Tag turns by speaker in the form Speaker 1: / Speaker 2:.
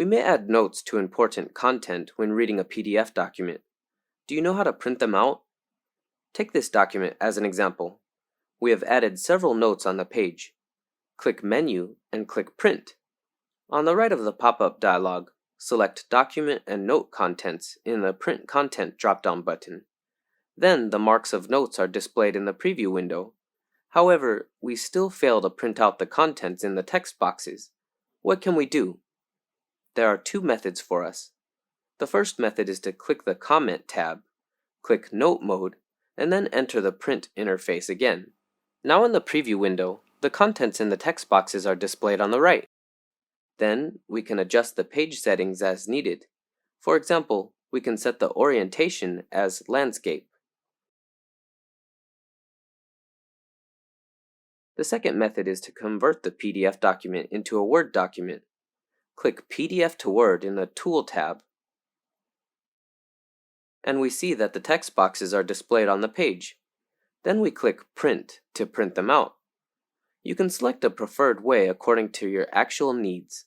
Speaker 1: We may add notes to important content when reading a PDF document. Do you know how to print them out? Take this document as an example. We have added several notes on the page. Click Menu and click Print. On the right of the pop-up dialog, select Document and Note Contents in the Print Content drop-down button. Then the marks of notes are displayed in the preview window. However, we still fail to print out the contents in the text boxes. What can we do? There are two methods for us. The first method is to click the Comment tab, click Note Mode, and then enter the print interface again. Now in the preview window, the contents in the text boxes are displayed on the right. Then we can adjust the page settings as needed. For example, we can set the orientation as landscape. The second method is to convert the PDF document into a Word document. Click PDF to Word in the Tool tab, and we see that the text boxes are displayed on the page. Then we click Print to print them out. You can select a preferred way according to your actual needs.